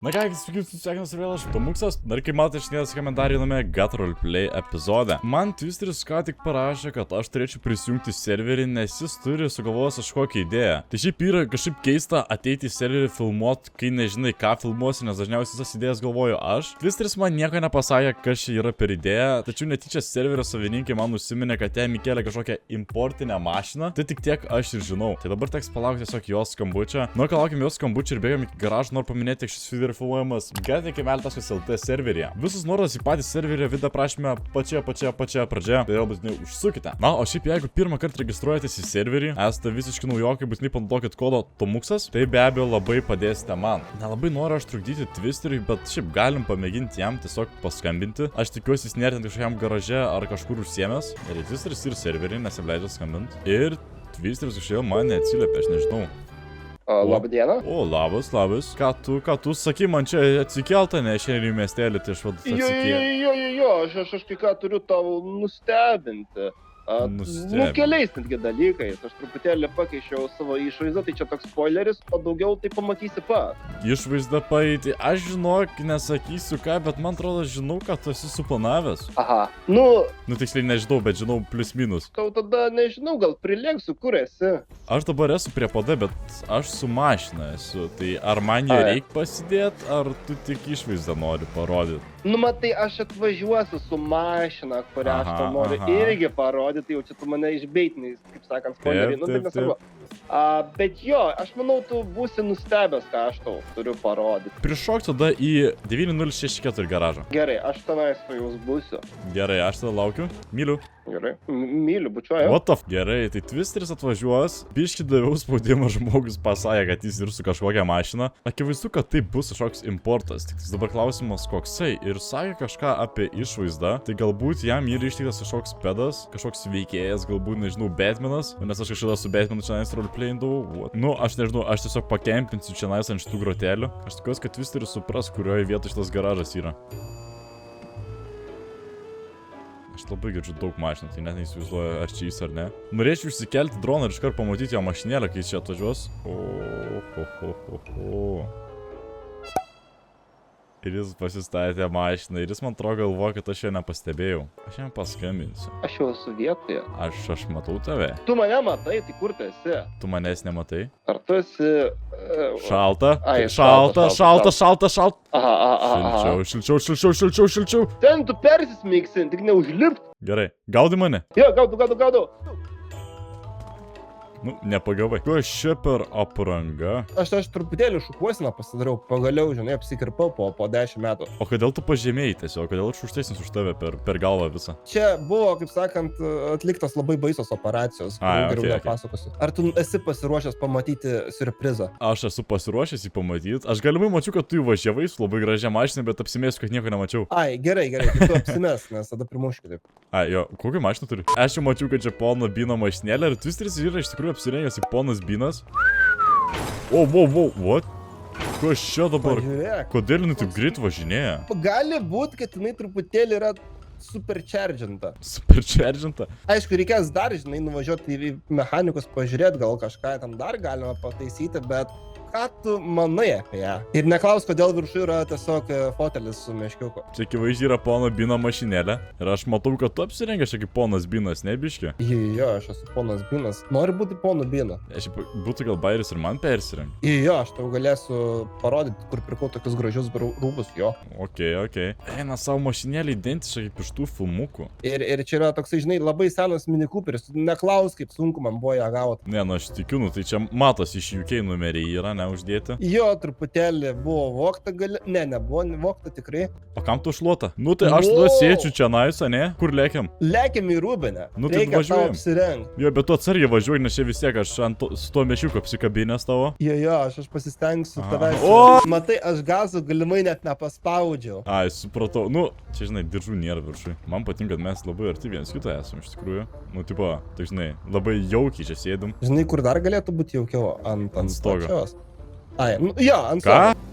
Na ką, sveiki, susiekinas ir vėl aš Tomuksas. Ir kaip matote, šiandien dar viename GAT roleplay epizode. Man Twisteris ką tik parašė, kad aš turėčiau prisijungti serverį, nes jis turi sugalvojęs kažkokią idėją. Tai šiaip yra kažkaip keista ateiti į serverį filmuot, kai nežinai ką filmuosi, nes dažniausiai visas idėjas galvoju aš. Twisteris man nieko nepasakė, kas čia yra per idėją, tačiau netyčia serverio savininkai man užsiminė, kad jam įkėlė kažkokią importinę mašiną. Tai tik tiek aš ir žinau. Tai dabar teks palaukti tiesiog jos skambučio. Nu, laukim jos skambučio ir bėgam iki garažo, noriu paminėti, kad šis video filmuojamas GAT.LT serveryje. Visus nuorodas į patį serverį video prašymę pačioje pradžioje, tai būtinai užsukite. Na, o šiaip jeigu pirmą kartą registruojatės į serverį, esate visiškai naujokai, būtinai panaudokit kodą Tomuksas, tai be abejo labai padėsite man. Nelabai noriu aš trukdyti Twisteriui, bet šiaip galim pamėginti jam tiesiog paskambinti. Aš tikiuosi jis nėra kažkokiam garaže ar kažkur užsiemęs. Ir Twisteris ir serverį nesileidžia skambinti. Ir Twisteris kažkodėl man neatsiliepia, aš nežinau. Labą dieną. O, labas. Ką tu sakai, man čia atsikelta, ne šiandien į miestelį, tai aš vad atsikėlė. Jo, aš kai ką turiu tau nustebinti. Nu, keliais netgi dalykais. Aš truputėlį pakeičiau savo išvaizdą, tai čia toks spoileris, o daugiau tai pamatysi pats. Išvaizdą paeiti, aš žinok, nesakysiu ką, bet man atrodo, žinau, kad tu esi suplanavęs. Aha, nu, tiksliai nežinau, bet žinau plius minus. Tau tada nežinau, gal prilėksiu, kur esi. Aš dabar esu prie pada, bet aš su mašina esu, tai ar man ją reikia pasidėti, ar tu tik išvaizdą nori parodyti? Nu, matai, aš atvažiuosiu su mašina, kurią aš tau noriu irgi parodyti, tai jau čia tu mane išbeitinai, kaip sakant, spoilerį, nu tai nesvarbu. Bet jo, aš manau, tu būsi nustebęs, ką aš tau turiu parodyti. Prišok tada į 9064 garažą. Gerai, aš tenais su jūs būsiu. Gerai, aš tada laukiu. Myliu. Gerai, myliu, bučiuoju. What the f? Gerai, tai Twisteris atvažiuos, biškį daviau spaudimą, žmogus pasakė, kad jis ir su kažkokia mašina. Akivaizdu, kad tai bus kažkoks importas, tik dabar klausimas koksai. Ir sakė kažką apie išvaizdą, tai galbūt jam yra ištiktas kažkoks pedas, kažkoks veikėjas, galbūt, nežinau, Batmanas, nes aš kažkada su Batmanu čia roleplayindavau. Nu, aš nežinau, aš tiesiog pakempinsiu čia ant šitų grotelių. Aš tikiuosi, kad Twisteris supras, kurioje vietoje šitas garažas yra. Aš labai girdžiu daug mašinų, tai net neįsivaizduoju, ar čia jis ar ne. Norėčiau išsikelti droną ir iškart pamatyti jo mašinėlę, kai jis čia atvažiuos. Ir jis pasistatė mašiną, ir jis man atrodo galvoja, kad aš jo nepastebėjau. Aš jam paskambinsiu. Aš jau esu vietoje. Aš matau tave. Tu mane matai, tai kur tu esi? Tu manęs nematai? Ar tu esi... Šalta. Aha. Šilčiau. Ten tu persismigsi, tik neužlipt. Gerai, gaudai mane? Jo, gaudau. Nu, nepagavai. Kas čia per apranga? Aš truputėlį šukuosiną pasidariau, pagaliau, žinai, apsikirpau po 10 metų. O kodėl tu pažemėjai tiesiog? Kodėl aš užtaisnis už tave per galvą visą? Čia buvo, kaip sakant, atliktas labai baisos operacijos, geriau nepasakosiu. Ar tu esi pasiruošęs pamatyti siurprizą? Aš esu pasiruošęs jį pamatyti. Aš galimai mačiau, kad tu įvažiavai su labai gražia mašina, bet apsimėsiu, kad nieko nemačiau. Ai, gerai, tu apsimes, nes tada primušk taip. Ai, jo, kokią mašiną turi? Aš jau mačiau, kad čia pono Bino mašinėlė ir Twisteris yra iš tikrųjų apsirengęs į ponas Binas. What? Kas čia dabar? Pažiūrėk. Kodėl jinai taip greit važinėja? Gali būt, kad jinai truputėlį yra supercharginta. Aišku, reikės dar, žinai, nuvažiuoti į mechanikus pažiūrėti, gal kažką ten dar galima pataisyti, bet ką tu manai apie ją? Ir neklaus, kodėl viršų yra tiesiog fotelis su meškiuku. Čia akivaizdžiai yra pono Bino mašinėlė. Ir aš matau, kad tu apsirengęs čia kaip ponas Binas, ne biški? Jo, aš esu ponas Binas. Noriu būti ponu Binu. Aš būtų gal bairis ir man persireng. Jo, aš tau galėsiu parodyti, kur pirkau tokius gražius rūbus, jo. Ok. Eina savo mašinėlį identiškai kaip iš tų filmukų. Ir čia yra toksai, žinai, labai senas Mini Cooperis. Neklaus, kaip sunku man buvo ją gauti. Ne, nu aš tikiu, tai čia matos iš UK numeriai yra neuždėti. Jo, truputėlį buvo vogta nebuvo vogta tikrai. O kam tu šluota? Nu tai aš tada sėčiu čia naisa, ne? Kur lėkiam? Lėkiam į Rūbinę. Nu tai važiuojam. Apsirengt. Jo, bet tu atsargiai važiuoji, nes čia vis tiek aš su to mešiuku apsikabinęs tavo. Jo, aš pasistengsiu tavęs. Matai, aš gazų galimai net nepaspaudžiau. Ai, supratau. Nu, čia žinai, diržų nėra viršui. Man patinka, kad mes labai arti vienas kitą esame iš tikrųjų. Nu, tipo, tai žinai, labai jaukiai čia sėdim. Žinai, kur dar galėtų būti jaukiau? Ant stogo. Ai, nu, jo, ant stogo.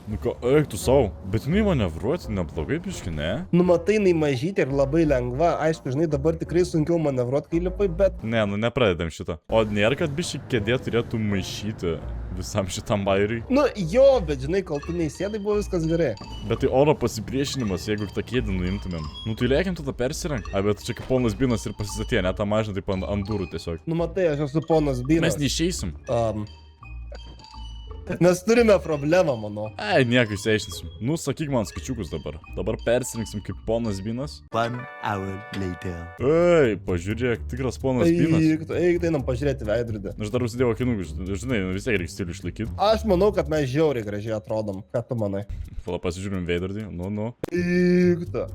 Nu ko, eik tu savo, bet jinai manevruoti neblogai biški, ne? Nu matai, jinai mažytė ir labai lengva, aišku, žinai, dabar tikrai sunkiau manevruoti, kai lipai, bet... Ne, nu nepradedam šitą. O nėra, kad biški kėdė turėtų maišyti visam šitam bairiui. Nu, jo, bet žinai, kol tu neįsėdai, buvo viskas gerai. Bet tai oro pasipriešinimas, jeigu tą kėdę nuimtumėm. Nu tai lėkiam tada persirenk. Ai, bet čia kaip ponas Binas ir pasistatė, ne tą mašiną taip ant durų tiesiog. Nu matai, aš esu ponas Binas. Mes neišeisim. Mes turime problemą, manau. Ai, nieko išsiaiškinsim. Nu, sakyk man skaičiukus dabar. Dabar persirinksim kaip ponas Binas. 1 hour later. Ei, pažiūrėk, tikras ponas Binas. Eik, tai einam pažiūrėti veidrodį. Aš dar užsidėjau akinukus, žinai, vis tiek reikia stilių išlaikyti. Aš manau, kad mes žiauriai gražiai atrodom. Ką tu manai? Pala, pasižiūrim veidrodį. Nu. Eik, ta.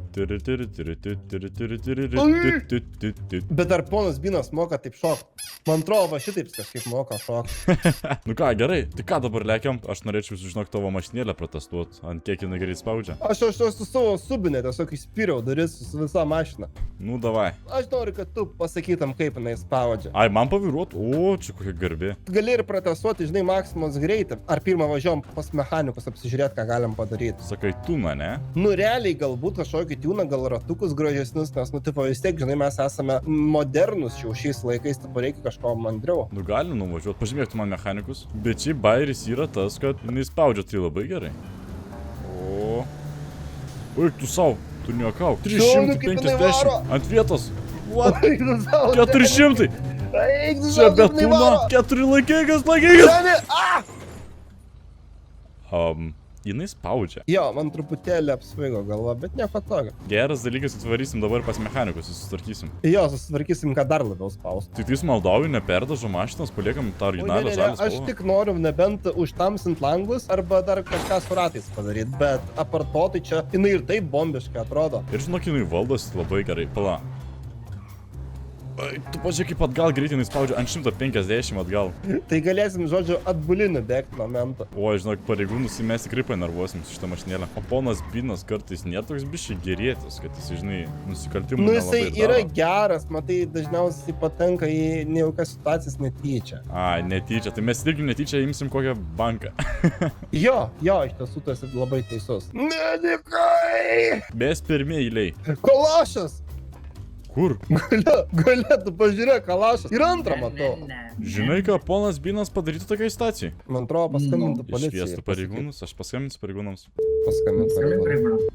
Bet ar ponas Binas moka taip šokti? Man atrodo, va šitaip kažkaip moka šokti. Nu ką, gerai, tai ką dabar lėkiam? Aš norėčiau sužinok tavo mašinėlę protestuoti, ant kiek jinai greit spaudžia. Aš su savo subinė tiesiog įspyriau duris su visa mašina. Nu, davai. Aš noriu, kad tu pasakytum, kaip jinai spaudžia. Ai, man paviruot? O, čia kokia garbė. Tu gali ir protestuoti, žinai, maksimos greitį. Ar pirmą važiuom pas mechanikus apsižiūrėti, ką galim padaryti. Sakai, tūna, ne? Nu, realiai galbūt kažkokį tūną, gal ratukus gražesnius, nes, nu, tipo, vis tiek, žinai, mes esame modernus jau šiais laikais, tipo, reikia kažko mandriau. Nu, gali nuvažiuoti, pažymėk tu man mechanikus. Bet šiaip bairis yra tas, kad jinai spaudžia tai labai gerai. O. Oi, tu savo, tu niekauk. 350 ant vietos. What? 400. Čia betūna. 4 laikėkas. Jinai spaudžia. Jo, man truputėlį apsvaigo galva, bet nieko tokio. Geras dalykas, atvarysim dabar pas mechanikus, susitvarkysim. Jo, susitvarkysim, kad dar labiau spaust. Tai tais maldauju, neperdažo mašinas, paliekam tą originalią žalę spalvą. Aš tik noriu nebent užtamsint langus arba dar kažką su ratais padaryti, bet apart to, tai čia jinai ir taip bombiškai atrodo. Ir žinok, jinai valdosi labai gerai. Pala. Ai, tu pažiūrėk, kaip atgal greitai jinai spaudžia ant 150 atgal. Tai galėsim, žodžiu, atbulinį bėgti momentą. O, žinok, pareigūnus mes tikrai panervuosim su šitą mašinėlę. O ponas Binas kartais netoks biškai gerėtis, kad jis, žinai, nusikaltimų Nu, nelabai jisai yra geras, matai, dažniausiai patenka į nejaukias situacijas netyčia. Ai, netyčia. Tai mes irgi netyčia imsim kokią banką. Jo, iš tiesų tu esi labai teisus. Medikai! Mes pirmieji eiliai. Kalašas! Kur? Galia, tu pažiūrėk, kalašas. Ir antrą matau. Žinai, ką ponas Binas padarytų tokiai situacijai? Man atrodo, paskambintų policijai. Iškviestų pareigūnus, aš paskambinsiu pareigūnams.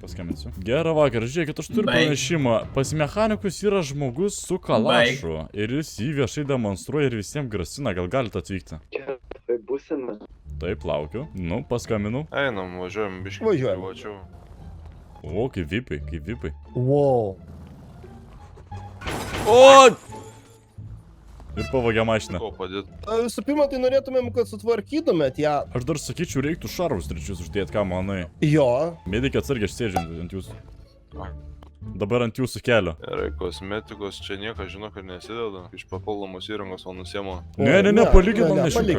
Paskambinsiu. Gerą vakarą, žiūrėkit, aš turiu pranešimą. Pas mechanikus yra žmogus su kalašu. Ir jis jį viešai demonstruoja ir visiems grasina, gal galite atvykti. Tai būsime. Taip, laukiu. Nu, paskambinu. Einam, važiuojam, biškai. Važiuojam. O, kaip vipai. Wow. O! Ir pavogė mašiną. Ko padėt? Visų pirma, tai norėtumėm, kad sutvarkytumėt ją. Aš dar sakyčiau, reiktų šarvus trečius uždėti, ką manai. Jo. Medikė atsargiai, aš sėdžiu ant jūsų. Dabar ant jūsų kelio. Gerai, kosmetikos čia niekas, žinau, kad nesideda. Iš papildomos įrangos, o nusiemo. Ne, palikit man nešiuką.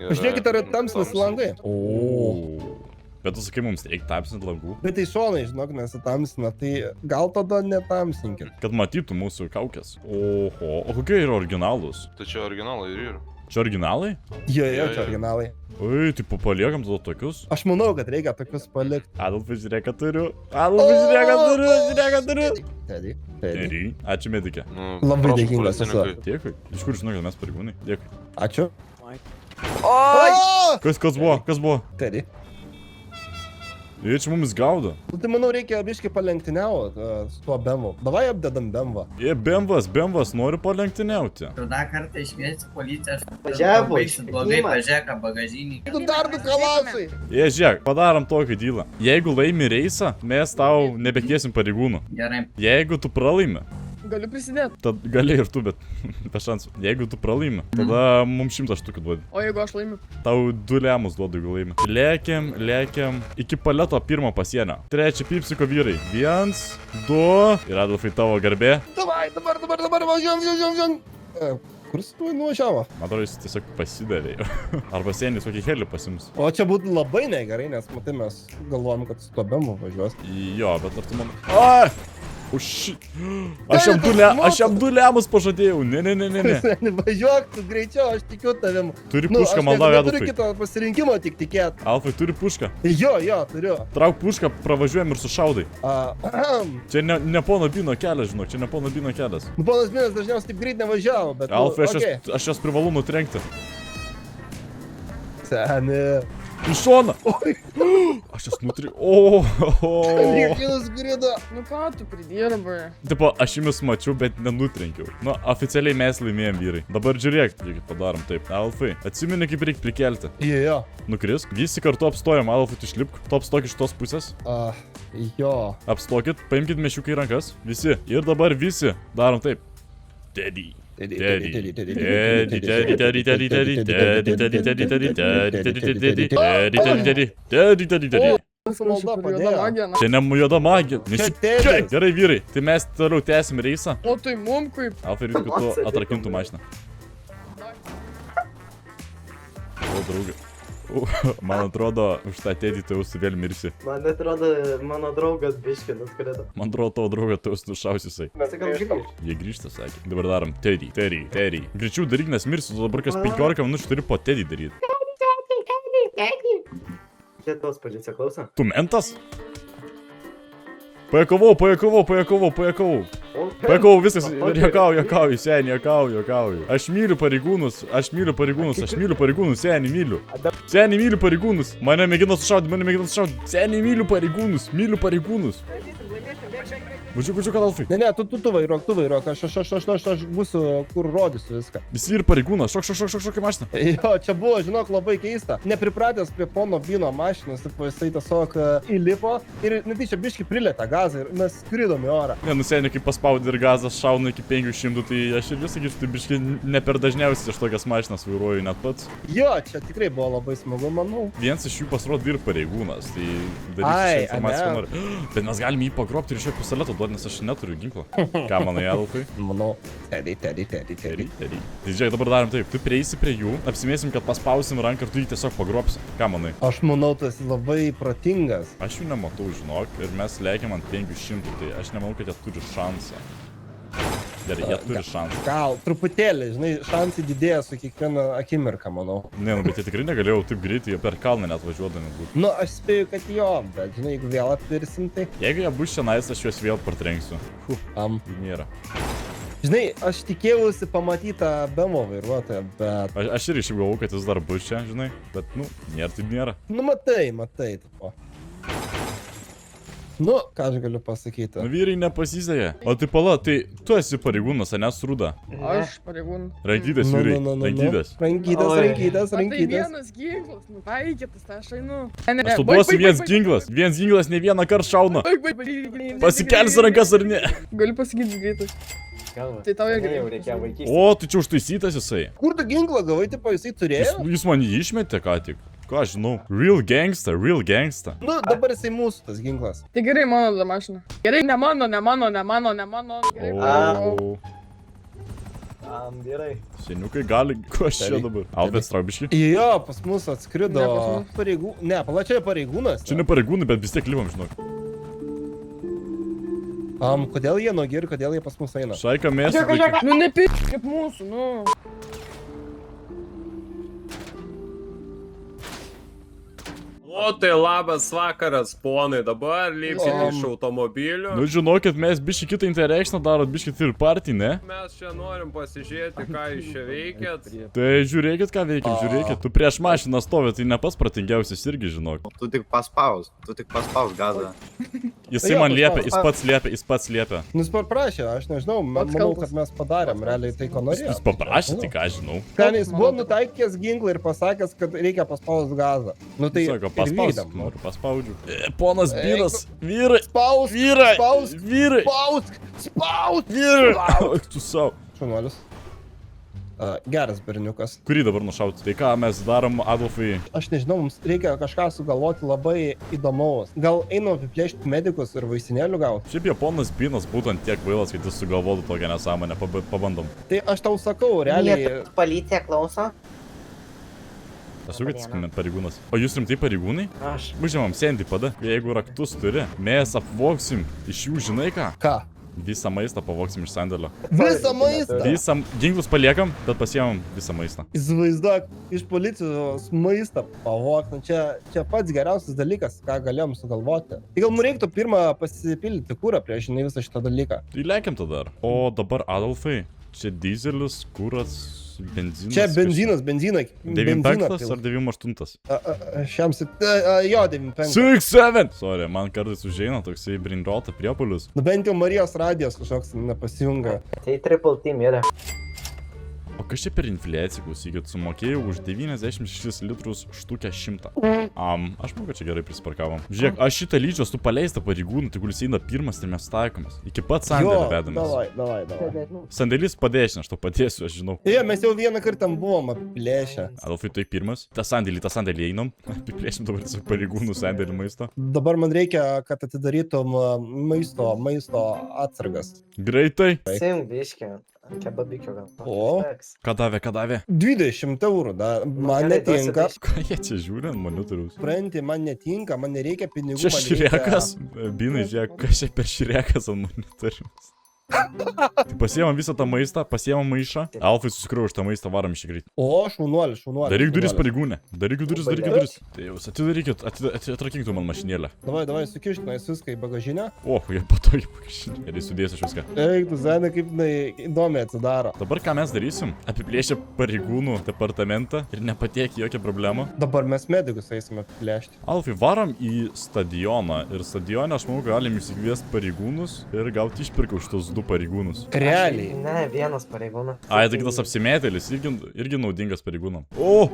Pažiūrėkit, ar tamsinas langai. O. Bet tu sakai, mums reikia tamsinti langų. Bet tai šonai, žinok, nesitamsina, tai gal tada netamsinkit. Kad matytų mūsų kaukės. Oho, o kokie yra originalūs? Tai čia originalai ir yra. Čia originalai? Jo, čia originalai. Oi, tai paliekam tada tokius? Aš manau, kad reikia tokius palikti. Adolfai, žiūrėk, ką turiu. Žiūrėk, ką turiu. Teddy. Ačiū, medikė. Labai dėkingas esu. Dėkui. Iš kur žinau, kad mes pareigūnai? Dėkui. Ačiū. Kas buvo? Teddy. Jie čia mumis gaudo. Tai manau, reikia biškai palenktyniauti su tuo BMW. Davai apdedam BMW. BMWs nori palenktyniauti. Tu dar kartą iškviesti policiją. Važiavo, blogai pažiūrėk bagažinį. Tu dar du kalašai. Žiūrėk, padarom tokį dylą. Jeigu laimi reisą, mes tau nebekviesim pareigūnų. Gerai. Jeigu tu pralaimi, Galiu prisidėti. tad gali ir tu, bet be šansų. Jeigu tu pralaimi, tada mums 100 štukių duodi. O jeigu aš laimiu? Tau 2 lemus duodu, jeigu laimi. Lėkiam iki paleto pirmo pasienio. 3 pipsiko vyrai. 1, 2. Ir Adolfai, tavo garbė. Davai, dabar važiuojam. Kur su tuo nuvažiavo? Man atrodo, jis tiesiog pasidavė. Arba sienis kokį helį pasims. O čia būtų labai negerai, nes matai, mes galvojam, kad su tuo BMW važiuos. Jo, bet ar tu man... Ai! Uši... Aš jam 2 lemus pažadėjau. Ne. Važiuok, tu greičiau, aš tikiu tavim. Turi pušką, maldauju, Adolfai. Turiu kito pasirinkimo tik tikėt. Alfai, turi pušką. Jo, turiu. Trauk pušką, pravažiuojam ir sušaudai. Ahem. Čia ne pono Bino kelias, žinok, čia ne pono Bino kelias. Ponas Binas dažniausiai taip greit nevažiavo, bet... Alfai, okei. aš jas privalu nutrenkti. Seni. Iš šono. Aš jas nutriu. O. Reikės grido. Nu ką tu pridirbai? Tipo, aš jumis mačiau, bet nenutrenkiau. Nu, oficialiai mes laimėjom, vyrai. Dabar žiūrėk, kaip padarom taip. Alfai, atsimeni, kaip reikia prikelti. Jo. Nukrisk. Visi kartu apstojom, Alfai, tu išlipk. Tu apstok iš tos pusės. Jo. Apstokit, paimkit mešiuką į rankas. Visi. Ir dabar visi. Darom taip. Teddy. Čia ne juoda magija. Gerai, vyrai, tai mes toliau tęsim reisą. O tai mum kaip? Alfai, reikia, kad tu atrakintų mašiną. O, draugė. Man atrodo, už tą tėdį tu jau su vėl mirsi. Man atrodo, mano draugas biškį nuskrido. Man atrodo, tavo draugą tu jau nušaus jisai. Mes gal žinome. Jie grįžta, sakė. Dabar darom tėdį. Greičiau daryk, nes mirsi, tu dabar kas 15 minučių turi po tėdį daryti. Lietuvos policija klauso. Tu mentas? Pajakavau. Pajakavau, viskas, juokauju, seniai, juokauju. Aš myliu pareigūnus, seniai myliu. Seniai myliu pareigūnus. Mane mėgino sušaudyti, Seniai myliu pareigūnus. Bučiu, Alfai. Ne, tu vairuok, aš būsiu, kur rodysiu viską. Visi ir pareigūnas, šok į mašiną. Jo, čia buvo, žinok, labai keista. Nepripratęs prie pono Bino mašinos, jisai tiesiog įlipo ir netyčia biškį prilėtė gazą ir mes skridom į orą. Ne, nusenė, kai paspaudė ir gazas šauna iki 500, tai aš ir visą girdžiu, tai biškį ne per dažniausiai aš tokias mašinas vairuoju net pats. Jo, čia tikrai buvo labai smagu, manau. Vienas iš jų pasirodė ir pareigūnas, tai darysiu informaciją, ką nori. Bet mes galime jį pagrobti ir iš jo pistoleto duoti, nes aš neturiu ginklo. Ką manai, Alfai? Manau, teddy. Tai žiūrėk, dabar darom taip, tu prieisi prie jų, apsimėsim, kad paspausim ranką ir tu jį tiesiog pagrobsi. Ką manai? Aš manau, tu esi labai protingas. Aš jų nematau, žinok, ir mes lekiam ant 500, tai aš nemanau, kad jie turi šansą. Gerai, jie turi šansą. Gal, truputėlį, žinai, šansai didėja su kiekviena akimirka, manau. Ne, bet jie tikrai negalėjau taip greitai, jie per kalną net važiuodami būtų. Nu, aš spėju, kad jo, bet, žinai, jeigu vėl apvirsim, tai... Jeigu jie bus šiandien, aš juos vėl partrenksiu. Jų nėra. Žinai, aš tikėjausi pamatytą Bemo vairuotoją, bet... Aš ir išgalvau, kad jis dar bus čia, žinai, bet, nu, nėra. Nu, matai, tipo. Nu, ką aš galiu pasakyti? Nu, vyrai nepasisekė. O tai pala, tai tu esi pareigūnas, nes Rūda? Aš pareigūnas. Rankytės, vyrai, rankytės. Rankytės. Tai vienas ginklas, nutaikytas, tai aš einu. Aš tu duosiu vienas ginklas ne vieną kartą šauna. Pasikelsi rankas ar ne? Galiu pasakyti greitai. Tai tau irgi reikia vaikystės. O, tai čia užtaisytas jisai. Kur tu ginklą gavai, tipo, jisai turėjo? Jis man jį išmetė ką tik. Ką aš žinau? Real gangsta. Nu, dabar jisai mūsų tas ginklas. Tai gerai, mano ta mašina. Gerai, ne mano. Gerai, Gerai. Seniukai gali, ko aš čia dabar? Alfred Straubiški? Jo, pas mus atskrido Ne, pas mus. pareigūnas. Ne, palačiai pareigūnas. Čia ne pareigūnai, bet vis tiek lipam, žinok. Kodėl jie nuogi ir kodėl jie pas mus eina? Šaika mėsą. Nu, nepirk kaip mūsų, nu. O tai labas vakaras, ponai, dabar lipsit iš automobilio. Nu, žinokit, mes biški kitą interakciją darot, biški ir partį, ne? Mes čia norim pasižiūrėti, ką jūs čia veikėt. Tai žiūrėkit, ką veikim, žiūrėkit. Tu prieš mašiną stovi, tai ne pats protingiausias irgi, žinok. Tu tik paspaus gazą. Jisai man liepia, jis pats liepia. Nu, jis paprašė, aš nežinau, manau, kad mes padarėm realiai tai, ko norėjome. Jis paprašė, tai ką žinau. Ten jis buvo nutaikęs ginklą ir pasakęs, kad reikia paspausti gazą. Nu tai Sako, ir vykdam. noriu paspaudžiu. Ponas Biras, vyrai, Spaus, vyrai, spaus, vyrai, spaus, vyrai. Ak, tu savo. Šunuolis. Geras berniukas. Kurį dabar nušauti? Tai ką mes darom, Adolfai? Aš nežinau, mums reikia kažką sugalvoti labai įdomaus. Gal einam apiplėšti medikus ir vaistinėlių gauti? Šiaip Ponas Binas būtent tiek vailas, kad jis sugalvotų tokią nesąmonę, pabandom. Tai aš tau sakau, realiai... Policija klauso. Esu, kad jis pareigūnas. O jūs rimtai pareigūnai? Aš. Užimam Sandy pada. Jeigu raktus turi, mes apvogsim iš jų, žinai ką? Ką? Visą maistą pavogsim iš sandėlio. Visą maistą? Visą ginklus paliekam, bet pasiemam visą maistą. Įsivaizduok, iš policijos maistą pavogti. Čia pats geriausias dalykas, ką galėjom sugalvoti. Tai gal mums reiktų pirmą pasipildyti kūrą prieš žinai visą šitą dalyką. Tai lekiam tada. O dabar, Adolfai, Čia dizelis, kuras, benzinas. Čia benzinas. 95 ar 98? Šiam jo, 95. 6-7! Sorry, man kartais užeina toksai brinrota priepulius. Nu bent jau Marijos radijos kažkoks nepasijunga. Tai triple team yra. O kas čia per infliaciją, klausykit, sumokėjau už 96 litrus štukę 100. Aš manau, kad čia gerai prisparkavom. Žiūrėk, aš šitą lyčios tu paleista pareigūnų, tai kuris eina pirmas ir mes taikomas. Iki pat sandėlio vedamės. Davai. Sandėlis padėšina, aš to padėsiu, aš žinau. Jo, mes jau vieną kartą buvom apiplėšę. Adolfai, tu pirmas. Ta sandėlį einam. Apiplėšim dabar tiesiog pareigūnų sandėlį maisto. Dabar man reikia, kad atidarytum maisto atsargas. Greitai. Sim, biškė. Kebabikio gal. O. Ką davė? 20 eurų, da. Man Gerai, netinka. Ką jie čia žiūri ant monitoriaus? Supranti, man netinka, man nereikia pinigų. Čia man reikia- širekas. Binai, žiūrėk, kas čia per širekas ant monitoriaus. Tai pasiemam visą tą maistą, pasiemam maišą. Alfai susikrau už tą maistą, varom šį greitį. O, šaunuolis. Daryk duris pareigūnė. Daryk duris. Tai jūs atidarykit, atrakinktų man mašinėlę. Davai, sukiškime viską į bagažinę. O, jie patogiai pakašinė. Ir įsudėsiu aš viską. Eik, tu Zena, kaip įdomiai atsidaro. Dabar ką mes darysim? Apiplėšę pareigūnų departamentą ir nepatiek jokią problemą. Dabar mes medikus eisime apiplėšti. Alfai, varom į stadioną. Ir stadione aš manau, galim įsikviesti pareigūnus ir gauti išpirką už tos 2 pareigūnus. Realiai. Ne, vienas pareigūnas. Ai, tai kitas apsimėtėlis, irgi naudingas pareigūnam. O,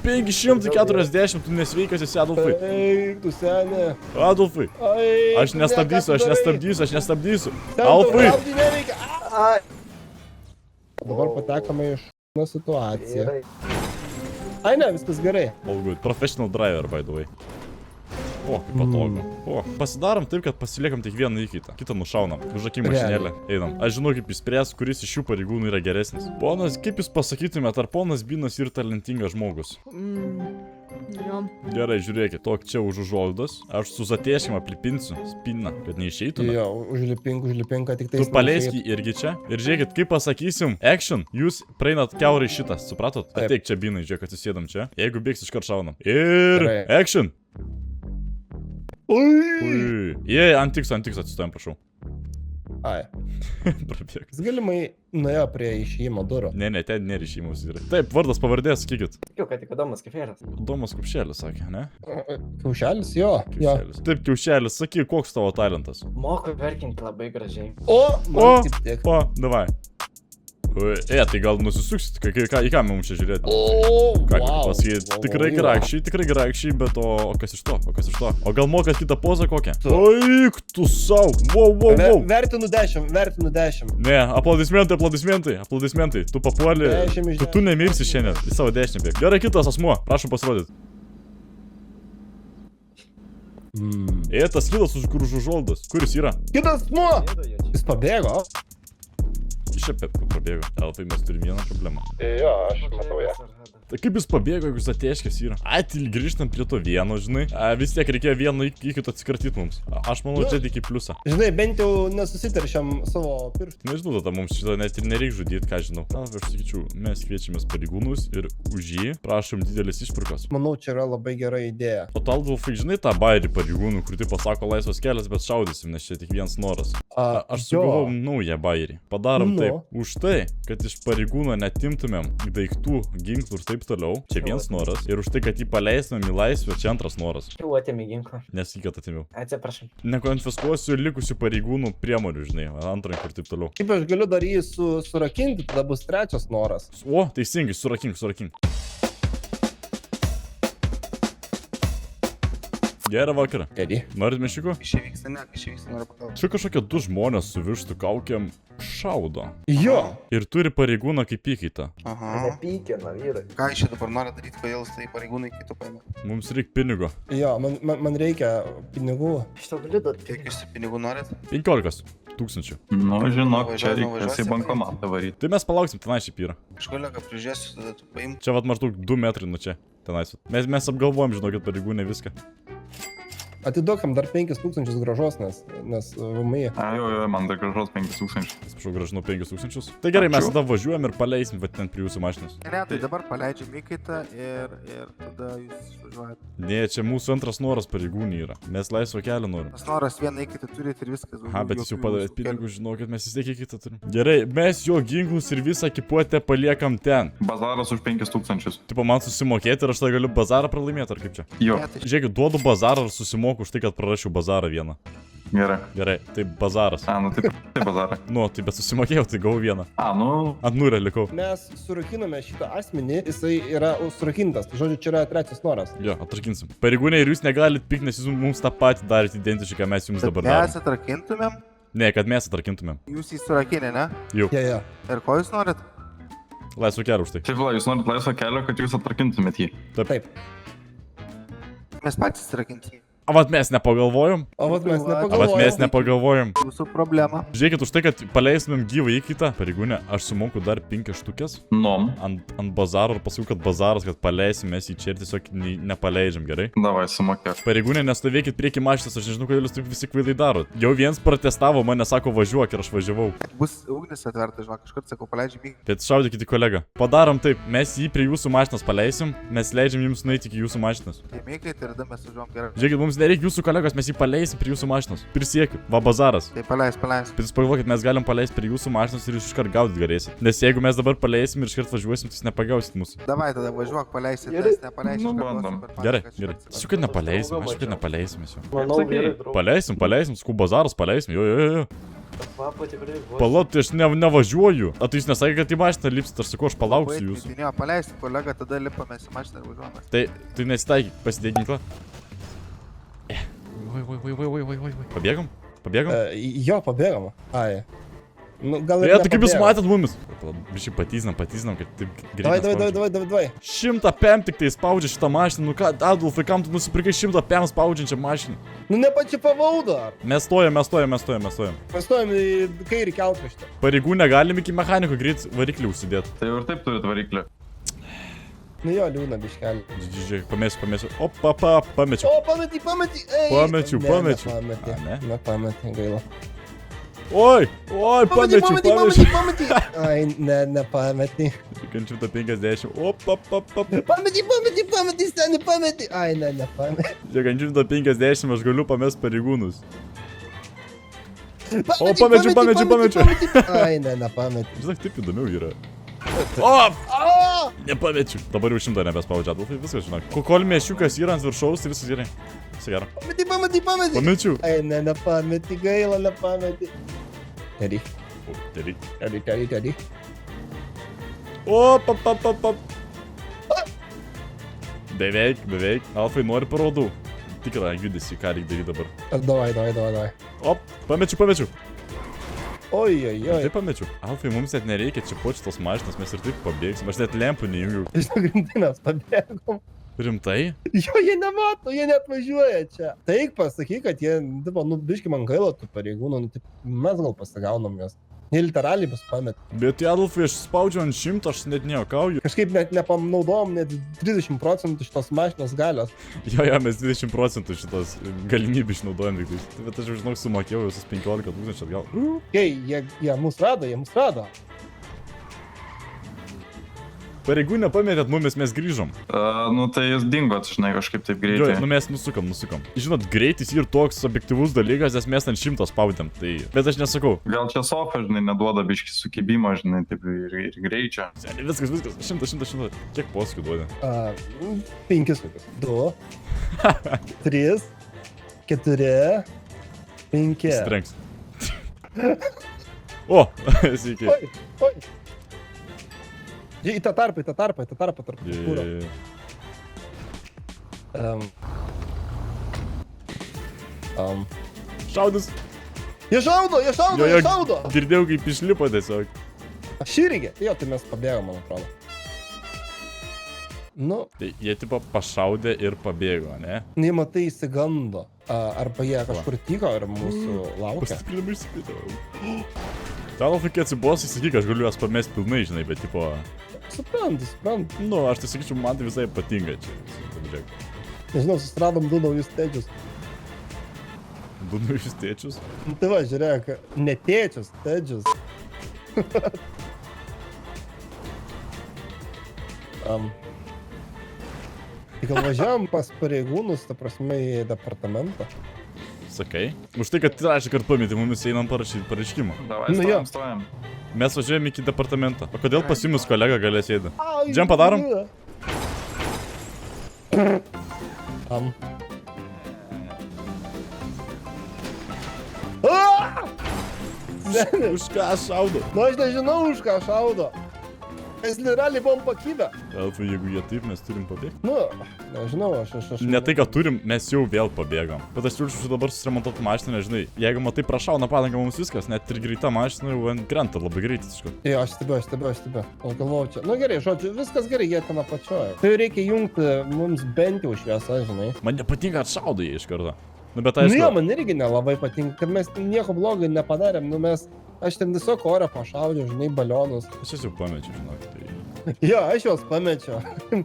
540, tu nesveikas esi, Adolfai. Eik, tu Senė. Adolfai, Eik, aš nestabdysiu. Sen, Alfai. tau neveikia. Ai. Dabar patekame iš situaciją. Gerai. Ai ne, viskas gerai. All good. Professional driver, by the way. O, kaip patogu. O, pasidarom taip, kad pasiliekam tik vieną įkaitą. Kitą nušaunam. Užakim mašinėlę. Einam. Aš žinau, kaip išspręs, kuris iš šių pareigūnų yra geresnis. Ponas, kaip jūs pasakytumėte, ar ponas Binas yra talentingas žmogus? Jo. Gerai, žiūrėkit, tok čia už užuolaidos. Aš su zatėšim aplipinsiu spiną, kad neišeitų. Jo, užlipink, kad tik tai... Tu paleiski irgi čia. Ir žiūrėkit, kaip pasakysim, action, jūs praeinat kiaurai šitą, supratot? Taip. Ateik čia Binai, žiūrėk, atsisėdam čia. Jeigu bėgs iškart šaunam. Ir Gerai. action. Ui. Jei, ant tikslo atsistojam, prašau. Ai. Prabėg. Jis galimai nuėjo prie išėjimo durų. Ne, ten nerišymus yra. Taip, vardas pavardės, sakykit. Tikiu, kad tik Adomas Kefėras. Domas Kupšelis sakė, ne? Kiaušelis, jo. Kiaušelis. Taip, Kiaušelis, sakyk, koks tavo talentas. Moku verkinti labai gražiai. O, O, man kaip tik. davai. Tai gal nusisuksit, į ką mums čia žiūrėti? O, Ką wow. pasakyti, Wow, tikrai wow. grakščiai, bet o kas iš to, O gal mokat kitą pozą kokią? Tu. Eik tu sau, wow. Vertinu 10. Ne, aplodismentai, tu papuoli, 10 iš tu nemirsi šiandien, į savo dešinę bėg. Gerai, kitas asmuo, prašom pasirodyti. Tas kitas už užuolaidos, kuris yra? Kitas muo. Jis pabėgo. Iš čia pabėgo. Alfai, mes turime vieną problemą. Jo, aš matau ją. Tai kaip jis pabėgo, jeigu zatėškės yra? Tai grįžtam prie to vieno, žinai. Vis tiek reikėjo vieno įkito atsikratyti mums. Aš manau, čia tik į pliusą. Žinai, bent jau nesusiteršiam savo pirštų. Nežinau, tada mums šitą net ir nereik žudyti, ką žinau. Aš sakyčiau, mes kviečiamės pareigūnus ir už jį prašom didelis išpirkos. Manau, čia yra labai gera idėja. O tu, Adolfai, žinai tą bairį pareigūnų, kur tai pasako laisvas kelias, bet šaudysim, nes čia tik vienas noras. Aš sugalvojau naują bairį. Padarom taip. Už tai, kad iš pareigūno netimtumėm daiktų, ginklų ir taip toliau. Čia vienas noras. Ir už tai, kad jį paleistumėm į laisvę, čia antras noras. Jau atėmė ginklą. Nesakyk, kad atėmiau. Atsiprašau. Nekonfiskuosiu likusių pareigūnų priemonių, žinai, antrankių ir taip toliau. Kaip aš galiu dar jį surakinti, tada bus trečias noras. O, teisingai, surakink. Gerą vakarą. Geri. Norit mešiko? Išvyksta, noriu pakalbėti. Čia kažkokie 2 žmonės su vištų kaukiam šaudo. Jo. Ir turi pareigūną kaip įkaitą. Aha. Nepykina, vyrai. Ką iš čia dabar nori daryti, kodėl tai pareigūnai kitų paėmė? Mums reikia pinigo. Jo, man reikia pinigų. Šitą galiu duoti. Kiek jūs pinigų norit? 15 000. Nu, žinok, čia Nuvažiuosim, reikės į bankomatą varyti. Tai mes palauksim, tenai šiaip yra. Aš kolega prižiūrėsiu, tada tu paim. Čia vat maždaug 2 metrai nuo čia. Tenais. Mes apgalvojom, žinokit, pareigūnai viską. Atiduokam dar 5000 gražos, nes VMI. Jo, man dar gražos 5000. Atsiprašau, gražinu 5000. Tai gerai, mes Ačiū. tada važiuojam ir paleisim, va ten prie jūsų mašinos. Ne, tai dabar paleidžiam įkaitą ir tada jūs išvažiuojat. Ne, čia mūsų antras noras pareigūnai yra. Mes laisvo kelio norim. Tas noras vieną įkaitą turite ir viskas. Aha, bet jūs jau padarėt pinigus, žinokit, mes vis tiek kitą turim. Gerai, mes jo ginklus ir visą kipuotę paliekam ten. Bazaras už 5000. Tipo, man susimokėti ir aš tada galiu bazarą pralaimėti, ar kaip čia? Jo, Žiūrėkit, duodu bazarą ir susimoku už tai, kad prarašiau bazarą vieną. gerai. Gerai, tai bazaras. Nu tai bazarą. Nu, tai bet susimokėjau, tai gavau vieną. Nu, Ant nulio likau. Mes surakiname šitą asmenį, jisai yra surakintas. Tai žodžiu, čia yra trečias noras. Jo, atrakinsim. Pareigūnai, ir jūs negalit pykt, nes jūs mums tą patį darėte identiškai, ką mes jums dabar Mes darome. atrakintumėm, Ne, kad mes atrakintumėm. jūs jį surakinė, ne? Ja. Ir ko jūs norit? Laisvo kelio už tai. šiaip va, jūs norit laisvo kelio, kad jūs atrakintumėt jį. Taip. Mes patys atrakinsim. O vat mes nepagalvojom. O vat mes O vat nepagalvojom. mes nepagalvojom. Jūsų problema. Žiūrėkit, už tai, kad paleistumėm gyvą įkaitą, pareigūnė, aš sumoku dar 5 štukės Nom. ant bazaro ir paskui, kad bazaras, kad paleisim mes jį čia ir tiesiog nepaleidžiam, gerai? Davai, sumokėk. Pareigūnė, nestovėkit prieki mašinas, aš nežinau, kodėl jūs taip visi kvailai darot. Jau viens protestavo, mane sako važiuok ir aš važiavau. Bus ugnis atverta, žinok, kažkur sakau, paleidžiam įkaitą. Bet šaudykit į kolegą. Padarom taip, mes jį prie jūsų mašinos paleisim, mes leidžiam jums nueiti iki jūsų mašinos. Įkaitą ir tada mes važiuojam gerai. Žiūrėkit, mums nereikia jūsų kolegos, mes jį paleisim prie jūsų mašinos. Prisiekiu, va bazaras. Tai paleis. Bet jūs pagalvokit, mes galim paleisti prie jūsų mašinos ir jūs iškart gaudyt galėsit. Nes jeigu mes dabar paleisim ir iškart važiuosim, tai jūs nepagausit mūsų. Davai, tada važiuok, paleisit, Gerai. nes nepaleisim. Nu, kad bandom. duosim per Gerai, pačią, gerai. kad Aš kad nepaleisim, aš kad nepaleisim jau. Manau, gerai, Paleisim, skų bazaras paleisim, jo. Kvapą tikrai bus. Palauk, tai aš nevažiuoju. O tai jūs nesakė, kad į mašiną lipsit, aš sakau, aš palauksiu jūsų. Minėjo, paleisti kolegą, tada lipame į mašiną ir važiuojame. Tai nesitaikyk, pasidėk ginklą. Oi. Pabėgam? Jo, pabėgam. Ai. Nu, gal ir Ne, tai kaip jūs nepabėgam. matėt mumis? Biškai patyznam, kad taip greitai. Davai. 100 PM tik tai spaudžia šitą mašiną. Nu ką, Adolfai, kam tu nusipirkai 100 PM spaudžiančią mašiną? Nu, nepačipavau dar. Mes stojam. Pastojom į kairį kelkraštą. Pareigūnė galim iki mechaniko greit variklį užsidėti. Tai jau ir taip turit variklį. Nu jo, liūna biškelį. Žiūrėk, pamėsiu. Opa, pamečiau. O, pametį. Ei. Pamečiau. Nepametė. A, ne? Nepametė, gaila. Oi, pamečiau. Pametį. Ai, nepametė. Ant 150. Opa. Pametį, seni, pametį. Ai, nepametė. Žiūrėk, ant 150 aš galiu pamest pareigūnus. Pamečiau. Ai, nepametė. Žinok, taip įdomiau yra. O! Nepamečiau. Dabar jau 100 nebespaudžia, Adolfai, viskas, žinok. Kol mėšiukas yra ant viršaus, tai viskas gerai. Viskas gerai. Pametį. Pamečiau. Ai, nepametė, gaila, nepametė. Teddy. Teddy. O, pap. Beveik. Alfai nori parodų. Tikrą judesį, ką reikia daryti dabar. Davai. O, pamečiau. Oi. Taip pamečiau. Alfai, mums net nereikia čia počių tos mašinos, mes ir taip pabėgsim. Aš net lempų neįjungiau. Žinok, rimtai mes pabėgom. Rimtai? Jo, jie nemato, jie net važiuoja čia. Taik pasakyk, kad jie, tipo, nu, biški man gaila tų pareigūnų, nu, taip, mes gal pasigaunam juos. Jie literaliai bus pamet. Bet Adolfai, aš spaudžiu ant 100, aš net nejuokauju. Kažkaip net nepanaudojom net 30% šitos mašinos galios. Jo, mes 20% šitos galimybės išnaudojam tik tai. Bet aš jau žinok, sumokėjau visus 15 000 atgal. Kai jie mus rado. Pareigūnė pametėt mumis, mes grįžom. Nu tai jis dingot, žinai, kažkaip taip Jo, greitai. nu mes nusukam. Žinot, greitis yra toks objektyvus dalykas, nes mes ant 100 spaudėm. Tai... Bet aš nesakau. Gal čia sofa, žinai, neduoda biški sukibimo, žinai, taip ir greičio. Seniai, viskas. 100. Kiek posūkių duodė? 5 tokius. 2, 3, 4, 5. Strengs. O, sveiki. Oi. Į tą tarpą tarp kūro. Šaudus. Jie šaudo! Girdėjau, kaip išlipo tiesiog. Aš irgi. Jo, tai mes pabėgom, man atrodo. Nu, Tai jie tipo pašaudė ir pabėgo, ne? nei matai įsigando. Arba jie kažkur tyko ir mūsų laukia. Pastiprinamai išsipėdavo. Adolfai, kai atsibos, sakyk, aš galiu jas pamesti pilnai, žinai, bet tipo... Suprantu. Nu, aš tai sakyčiau, man tai visai patinka čia. Žiūrėk. Nežinau, susiradom 2 naujus stage-us. Du naujus tėčius. Tai va, žiūrėk, ne tėčius, tėdžius. Tai gal važiavam pas pareigūnus, ta prasme, į departamentą. Sakai? Už tai, kad trečią kartą pametė, mumis einam parašyti pareiškimą. Davai, Nu jo. stojam. Mes važiuojam iki departamento. O kodėl pas jumis kolega galės eiti? Džem padarom? Seni, Už ką šaudo? nu aš nežinau, už ką šaudo. Mes realiai buvom pakybę. Alfa, jeigu jie taip, mes turim pabėgti. Nu, nežinau, aš... Ne tai, kad turim, mes jau vėl pabėgam. Bet aš turiu dabar susiremontuoti mašiną, nežinai. Jeigu matai prašauna padangą mums viskas, net ir greita mašina jau ant krenta labai greitai. Jo, aš stebiu. Aš galvoju čia. Nu gerai, žodžiu, viskas gerai, jie ten apačioja. Tai reikia jungti mums bent jau šviesą, žinai. Man nepatinka atšaudo jie iš karto. Nu, bet Nu aišku. jo, man irgi nelabai patinka, kad mes nieko blogo nepadarėm. Nu mes... Aš ten tiesiog orą pašaudžiau, žinai, balionus. Aš jau pamečiau, žinok. Tai... Jo, aš juos pamečiau.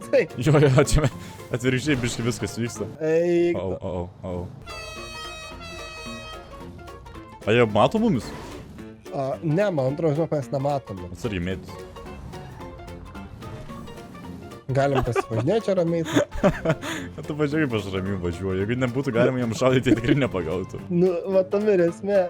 Tai. Jo, čia atvirkščiai biškai viskas vyksta. Eik. Au. A jie mato mumis? Ne, man atrodo, žinok, mes nematome. Atsargiai mėtis. Galim pasivažinėti čia ramiai. Tu važiuoji, aš ramiai važiuoju. Jeigu nebūtų galima jam šaudyti, tai tikrai nepagautų. Nu, va tam ir esmė.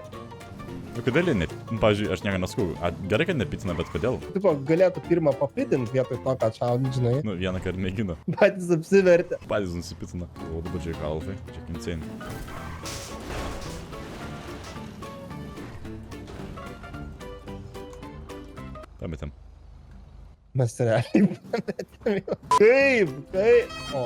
Nu, kodėl jie ne... Pavyzdžiui, aš nieko neskau. Gerai, kad nepitina, bet kodėl? Tipo, galėtų pirmą papitinti vietoj to, kad šaudint, žinai. Nu, vieną kartą mėgina. Patys apsivertė. Patys nusipitina. O dabar čia kalfai. Čia insane. Pametėm. Mes realiai pametėm jau. Kaip? O.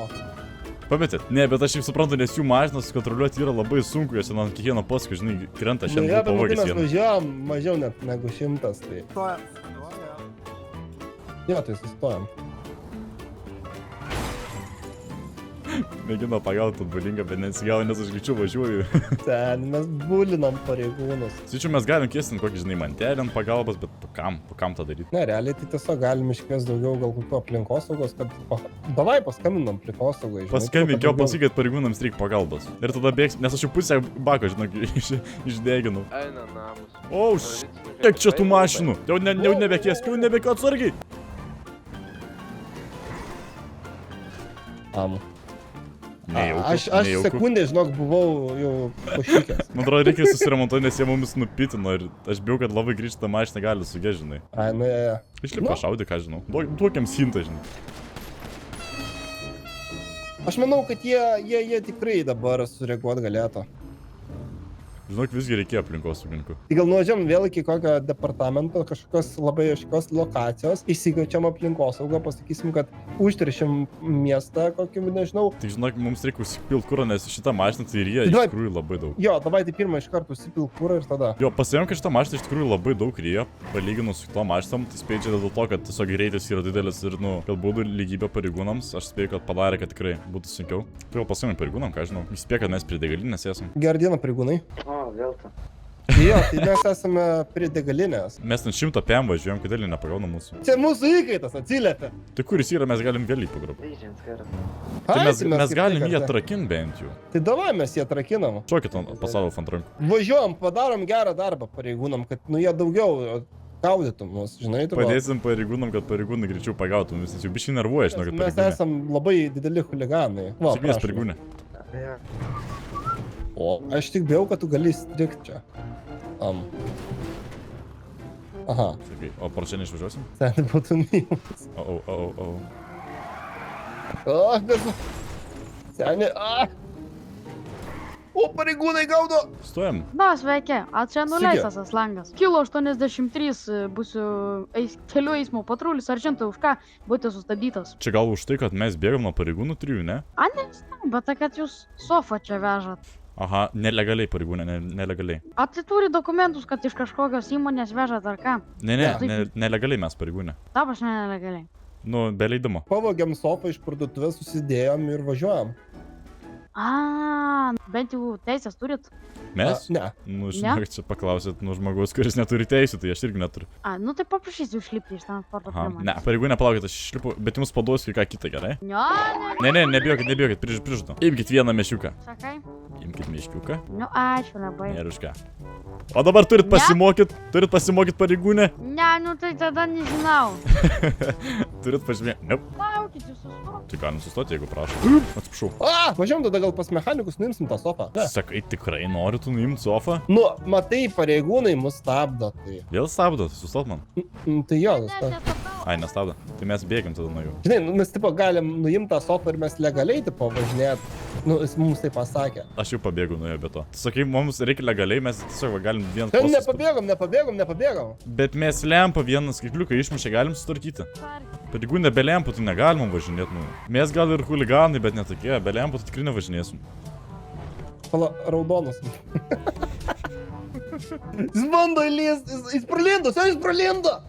Pametėt? Ne, bet aš jau suprantu, nes jų mašinas kontroliuoti yra labai sunku, jos ant kiekvieno paskui, žinai, krenta Nu, šiandien jo, bet pavogęs mes vieną. važiavom mažiau net negu 100, tai... Stojam. Jo, tai sustojom. Mėgino pagauti atbalingą, bet nesigavo, nes aš greičiau važiuoju. Ten, mes bulinam pareigūnus. Sakyčiau, mes galim kėstinti kokį, žinai, mantelį ant pagalbos, bet kam tą daryti? Ne, realiai tai tiesiog galim iškvies daugiau gal kokių aplinkosaugos, kad... Davai paskambinam aplinkosaugai. Paskambink jo, pasakyk, kad pareigūnams reikia pagalbos. Ir tada bėgs, nes aš jau pusę bako, žinok, išdeginau. Eina namus. O, kiek čia tų mašinų? Jau nebekėsk, jau nebekio atsargiai. Aš sekundę, žinok, buvau jau pašykęs. Man atrodo, reikia susiremontuoti, nes jie mumis nupitino ir aš bijau, kad labai grįžta mašina gali sugėti, žinai. Ai, nu, jie. Išlipa pašaudė, ką žinau. Duokiam hintą, žinai. Aš manau, kad jie tikrai dabar sureaguot galėtų. Žinok, visgi reikėjo aplinkosaugininkų. Tai gal nuvažiam vėl iki kokio departamento, kažkokios labai aiškios lokacijos, įsigaučiam aplinkosaugą, pasakysim, kad užteršim miestą kokį, nežinau. Tik žinok, mums reikia užsipilti kurą, nes šitą mašiną tai ryja iš tikrųjų labai daug. Jo, davai tai pirmą iš karto užsipilti kurą ir tada. Jo, pasivėm, kad šitą mašiną iš tikrųjų labai daug ryja, palyginus su to mašinom, tai spėjau čia dėl to, kad tiesiog greitis yra didelis ir, nu, kad būtų lygybė pareigūnams, aš spėjau, kad padarė, kad tikrai būtų sunkiau. Tai jau pasivėm pareigūnam, ką žinau, įspėja, kad mes prie degalinės esam. Gerą dieną, pareigūnai. O, vėl ta. Jo, tai mes esame prie degalinės. Mes ten 100 PM važiuojam, kodėl jie nepagauna mūsų. Čia mūsų įkaitas atsiliepia. Tai kur jis yra, mes galim vėl jį pagrobti. Vyžins karą. Tai mes kaip galim tik jį ar ne? atrakinti bent jau. Tai davai mes jį atrakinam. Šokit pasaulio ant rankų. Važiuojam, padarom gerą darbą pareigūnam, kad nu jie daugiau gaudytų mus, žinai, tu. Padėsim pareigūnam, kad pareigūnai greičiau pagautų, nes jau biškai nervuoja, žinau, kad Mes esam labai dideli huliganai. Va, Sėkmės prašom. pareigūnė. O, aš tik bijau, kad tu gali strikti čia. Aha, Sakai, o par čia neišvažiuosim? ten būtų mylimas. O. O, gazu. Seni, O, pareigūnai gaudo. Stojam. Na, sveiki, čia nuleistas tas langas. Kilo 83, būsiu kelių eismo patrulis, seržantai, už ką būti sustabdytas. Čia gal už tai, kad mes bėgam nuo pareigūnų 3, ne? A, ne, bet tai, kad jūs sofą čia vežat. Aha, nelegaliai pareigūnė, nelegaliai. A, tai turi dokumentus, kad iš kažkokios įmonės vežat ar ką? Nelegaliai mes pareigūnė. Taip, aš nelegaliai. Nu, be leidimo. Pavogiam sofą iš parduotuvės, susidėjom ir važiuojam. A, bent jau teisės turit. Mes? Ne. Nu, žinok, čia paklausėt, nu, žmogus, kuris neturi teisų, tai aš irgi neturiu. Nu tai paprašysiu išlipti iš transporto Aha, priemonės. ne, pareigūne, palaukit, aš išlipu, bet jums paduosiu ką kitą, gerai? Ne. Ne, nebijokit, prižadu. Imkit vieną mešiuką. Sakai? Imkit meškiuką. Ačiū labai. Ir už ką. O dabar turit pasimokyt pareigūnę. Ne, tai tada nežinau. Turit pažymėti. Ne. Laukit, jūs sustot. Tai galim sustoti, jeigu prašau. Atsiprašau. Važiuom tada gal pas mechanikus, nuimsim tą sofą. Sakai, tikrai nori tu nuimti sofą? Nu, matai, pareigūnai mus stabdo, tai... Vėl stabdo, sustot man. Tai jo, Ai, nestabdo. Tai mes bėgim tada nuo jų. žinai, mes tipo galim nuimti tą sofą ir mes legaliai tipo važinėt. Nu, jis mums tai pasakė. Aš jau pabėgau nuo jo be to. Tu sakai, mums reikia legaliai, mes tiesiog va, galim vieną Ten nepabėgom. Bet mes lempą vieną skaitliuką išmušę galim sutvarkyti. Pareigūne, be lempų tai negalima važinėti. Nu. Mes gal ir huliganai, bet netokie. Be lempų tai tikrai nevažinėsim. Pala, raudonus. Jis bando įlįsti, jis pralindo.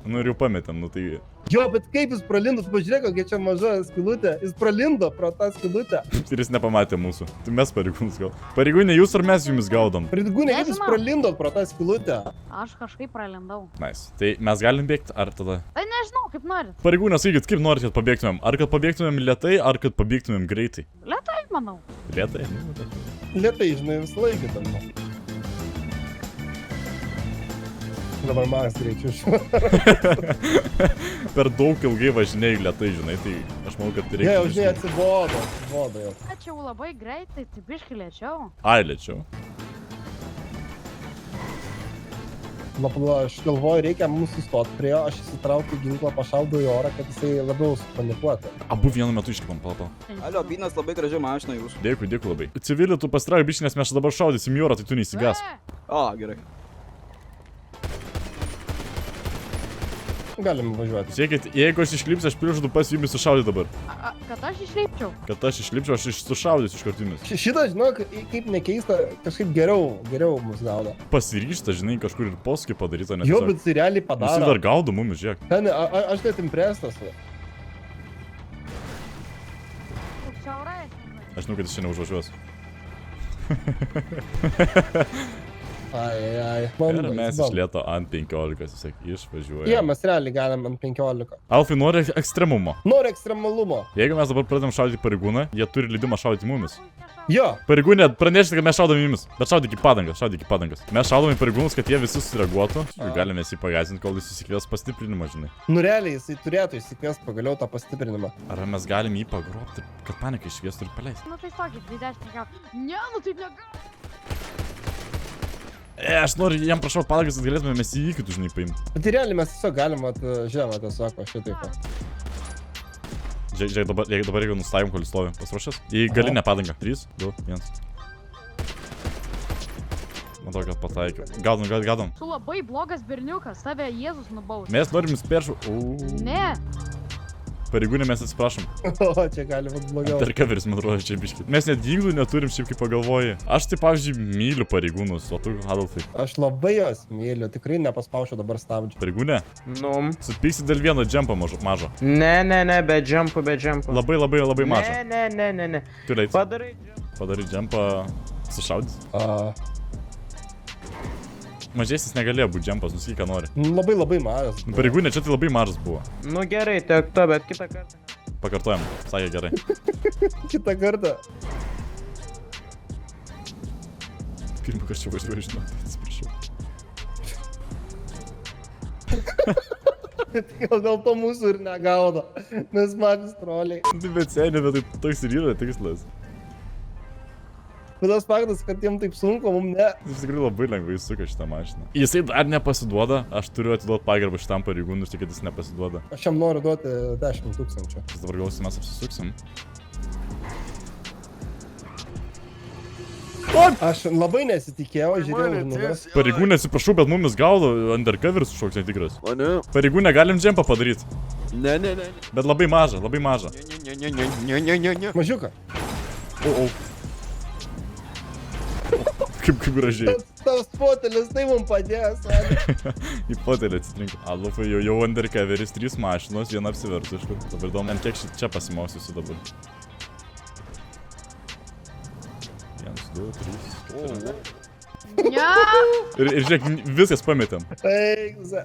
Nu ir jau pametėm, nu tai... Jo, bet kaip jis pralindo, tu pažiūrėk, kokia čia maža skylutė. Jis pralindo pro tą skylutę. Ir jis nepamatė mūsų. Tai mes pareigūnus gal. Pareigūne, jūs ar mes jumis gaudom? Pareigūnė, kaip jūs pralindot pro tą skylutę? Aš kažkaip pralindau. Nice. Tai mes galim bėgti, ar tada? Tai nežinau, kaip norit. Pareigūne, sakykit, kaip norit, kad pabėgtumėm? Ar kad pabėgtumėm lietai, ar kad pabėgtumėm greitai? Lietai, manau. Lietai? Lietai, žinai, visą laiką ten. Dabar magas greičiu. Per daug ilgai važinėjai lietai, žinai, tai aš manau, kad reikia... Jau, žinai, atsibodo jau. Tačiau labai greitai, tai biškai lėčiau. Ai, lėčiau. Lapala, aš galvoju, reikia mums sustoti prie jo, aš įsitraukiu ginklą, pašaudau į orą, kad jisai labiau supanikuotų. Abu vienu metu išlipam, pala. Alio, Binas, labai gražiai mašina jūsų. Dėkui labai. Civilį tu pastrauk biškį, nes mes dabar šaudysim į orą, tai tu neįsigas. O, gerai. Galim važiuoti. Siekit, jeigu aš išlipsiu, aš prižadu pas jumis sušaudyti dabar. Kad aš išlipčiau? Kad aš išlipčiau, aš sušaudysiu iš karto jumis. Šitą, žinok, kaip nekeista, kažkaip geriau mus gaudo. Pasiryžta, žinai, kažkur ir posūkį padaryta, nes... Jo, bet jis realiai Visi padaro. dar gaudo mumis, žiūrėk. Ten, aš net impresas. Aš žinau, kad jis čia neužvažiuos. Ai. Ir mes iš lėto ant 15, jis išvažiuoja. Jie, mes realiai galim ant 15. Alfai nori ekstremumo. Nori ekstremalumo. Jeigu mes dabar pradedam šaudyti pareigūną, jie turi leidimą šaudyti mumis. Jo. Pareigūnė, pranešite, kad mes šaudome jumis. Bet šaudyk į padangas. Mes šaudome į pareigūnus, kad jie visi sureaguotų. Galime jį pagazinti, kol jis įsikvies pastiprinimą, žinai. Nu realiai, jisai turėtų įsikvies pagaliau tą pastiprinimą. Ar mes galim jį pagrobti, kad paniką išviestų ir paleisti? Nu tai sakykit, 20 gal. Ne, nu taip negal. Aš noriu jam prašau padangas, kad galėtume mes jį įkitų, žinai, paimti. Bet tai realiai mes tiesiog galim žemą tiesiog šitaip. Žiūrėk, dabar jeigu nustavim, kol stovim. Pasiruošęs? Į galinę padangą. 3, 2, 1. Matau, kad pataikiau. Gaudom. Tu labai blogas berniukas, tave Jėzus nubaus. Mes norim jums peršau. Ne. Pareigūnė, mes atsiprašom. O, čia gali būti blogiau. Undercoveris, man atrodo, čia biškit. Mes net ginklų neturim, šiaip kaip pagalvoji. Aš tai, pavyzdžiui, myliu pareigūnus, o tu, Adolfai? Aš labai jos myliu, tikrai nepaspaušiu dabar stabdžių. Pareigūnė? Nu. Supyksi dėl vieno džempo mažo. Ne, be džempų. Labai mažo. Ne. Turi eiti. Padarai džempą. Sušaudyt. Mažesnis negalėjo būti džempas, nusakyk, ką nori. Labai mažas. Pareigūnė, čia tai labai mažas buvo. Nu gerai, tiek to, bet kitą kartą. Pakartojam, sakė gerai. Kitą kartą. Pirmą kartą čia važiuoju, žinau, atsiprašau. Gal dėl to mūsų ir negaudo. Mes mažas troliai. Bet seniai, bet tai toks ir yra tikslas. Bet tas faktas, kad jiem taip sunku, mums ne. Jis tikrai labai lengvai suka šitą mašiną. Jisai dar nepasiduoda, aš turiu atiduoti pagarbą šitam pareigūnui, už tai, kad jis nepasiduoda. Aš jam noriu duoti 10 000. Jis dabar gausi, mes apsisuksim. Aš labai nesitikėjau, žiūrėjau nugaras. Pareigūnė, atsiprašau, bet mumis gaudo undercoveris kažkoks netikras. O ne? Pareigūnė, galim džempą padaryti. Ne. Bet labai mažą. Ne. Mažiuką. Kaip gražiai. Tas fotelis, tai mums padės. Į fotelį atsitrinko. Adolfai, jau undercoveris, 3 mašinos, viena apsivertus iš kur. Dabar įdomu, kiek čia pasimausiusiu dabar. 1, 2, 3. Ne. Ir žiūrėk, viskas pametėm. Eikze.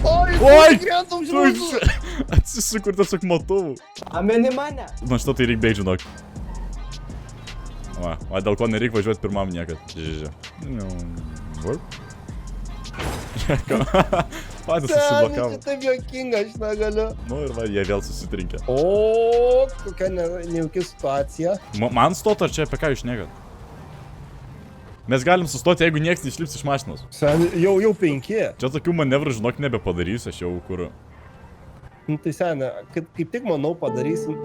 Oi, Oi! krentam žmogus. Atsisukur, tiesiog matau. Ameni mane. Na šito tai reikia bėgti, žinok. Va, dėl ko nereikia važiuoti pirmam niekad. Žiūrėk. Patys Seniai, susiblokavo. čia taip jokinga, aš negaliu. Nu ir va, jie vėl susitrinkė. O, kokia nejauki situacija. Man stot, ar čia apie ką jūs šnekat? Mes galim sustoti, jeigu nieks neišlips iš mašinos. Seniai, jau 5. Čia tokių manevrų, žinok, nebepadarysiu, aš jau kur. Nu tai seniai, kaip tik manau padarysim.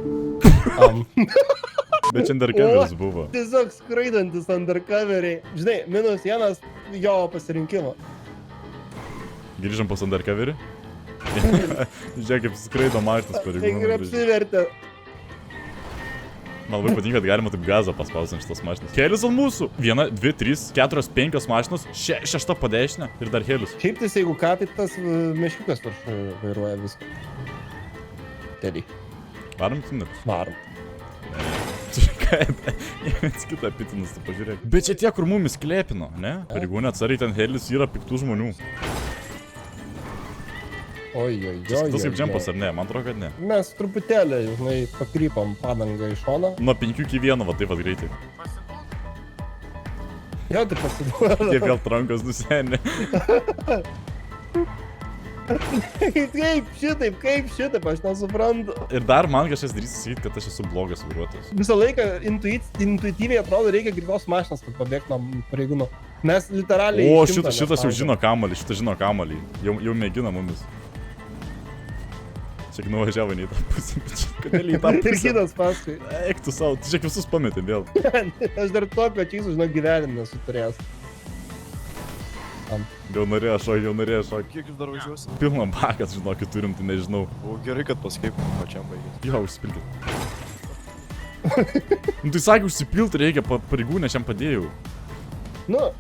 Bet čia undercoveris buvo. Tiesiog skraidantis undercoveriai. Žinai, -1 jo pasirinkimo. Grįžom pas undercoverį. Žiūrėk, kaip skraido mašinas Tai ir pareigūnų. apsivertė. Man labai patinka, kad galima taip gazą paspausti ant šitos mašinos. Helis ant mūsų. 1, 2, 3, 4, 5 mašinos. 6 po dešinę. Ir dar helis. Šiaip tai jeigu ką, tai tas meškiukas virš vairuoja viską. Teddy. Varom tindat. Varom. Vienas kitą pitinus, tu pažiūrėk. Bet čia tie, kur mumis klėpino, ne? Pareigūnė atsariai, ten helis yra piktų žmonių. Oi. Tas kaip džempas ar ne? Man atrodo, kad ne. Mes truputėlį, žinai, pakrypam padangą į šoną. Nuo 5 iki 1, va taip pat greitai. Jo, tai pasiduoda. Jie vėl trankos nusenė. Kaip šitaip, aš nesuprantu. Ir dar man kažkas drįs sakyti, kad aš esu blogas vairuotojas. Visą laiką intuityviai atrodo, reikia greitos mašinos, kad pabėgti nuo pareigūnų. Mes literaliai... O, šitas jau žino kamalį, šitas žino kamalį. Jau mėgina mumis. Čia nuvažiavo ne į tą pusę, bet čia kodėl į tą pusę. Ir kitas paskui. Eik tu savo, tu čia visus pametėm vėl. Aš dar to pečiais, žinau, gyvenime nesu turėjęs. Jau norėjo šok. Kiek jūs dar važiuosit? Pilną bakas, žinokit, turim, tai nežinau. O gerai, kad paskaip pačiam baigės. Jo, užsipilkit. Nu tai sakė, užsipilti reikia, pareigūnė šiam padėjau. Nu,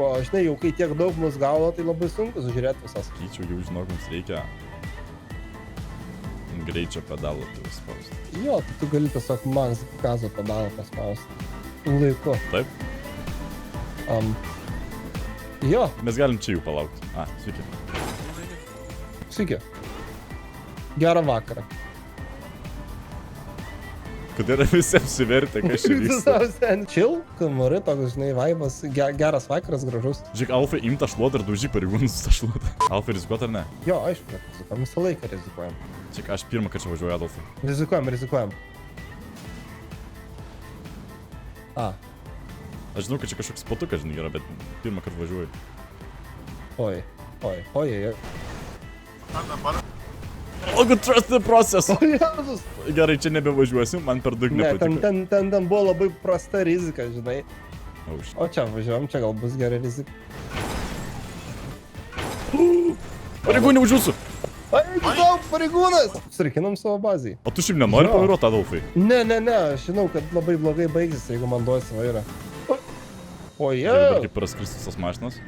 o žinai, jau kai tiek daug mus gaudo, tai labai sunku sužiūrėti visas. Kyčiau, jau žinok, mums reikia greičio pedalą turi spausti. Jo, tai tu gali tiesiog max gazo pedalą paspausti. Laiku. Taip? Jo. Mes galim čia jų palaukti. Sveiki. Sveiki. Gerą vakarą. Kodėl visi apsivertė, kas čia vyksta? Chill, kamari, toks, žinai, vaibas, geras vakaras, gražus. Žiūrėk, Alfai imta šluotą ir daužy pareigūnus tą šluotą. Alfai rizikuot ar ne? Jo, aišku, rizikuojam, visą laiką rizikuojam. Žiūrėk, aš pirmą kartą važiuoju Adolfai. Rizikuojam. Aš žinau, kad čia kažkoks spotukas, žinai, yra, bet pirmą kartą važiuoju. Oi. O, good trust the process! O, Jėzus! Gerai, čia nebevažiuosiu, man per daug nepatiko. Ne, ten buvo labai prasta rizika, žinai. O čia važiuojam, čia gal bus gera rizika. Pareigūnė už jūsų! Eik tau, pareigūnas! Surikinam savo bazį. O tu šiaip nenori pavairuoti, Adolfai? Ne, aš žinau, kad labai blogai baigsis, jeigu man duosi vairą. O, jie! Dabar kaip praskristus tos mašinos.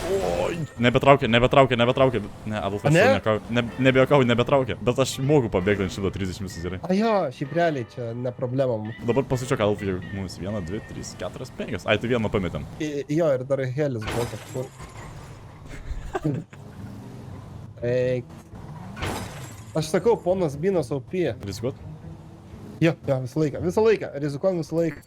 Oi! Nebetraukia. Ne, Adolfas, nebejuokauju, bet aš moku pabėgti ant 130 visus gerai. Jo, šiaip realiai čia ne problema. Dabar pasačiau, Adolfai, mums 1, 2, 3, 4, 5. Ai, tai vieną pametėm. Jo, ir dar helis buvo kažkur. Eik. Aš sakau, ponas Binas OP. Rizikuot? Jo, visą laiką, rizikuojam visą laiką.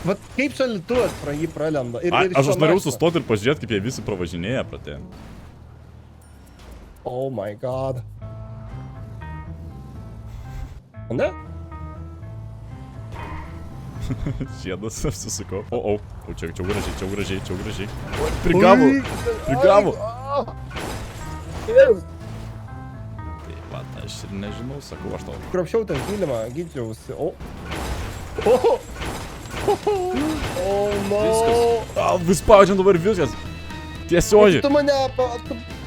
Vat kaip šalituvas pro jį pralenda. Aš norėjau sustoti ir pažiūrėti, kaip jie visi pravažinėja pratė. Oh my god. Ne? Žiedas apsisukau. O, čia gražiai. Prigavo. Tai va, aš ir nežinau, sakau aš tau. Kropščiau ten kilimą, gydžiausi. No. Vis spaudžiam dabar viskas. Tiesioji.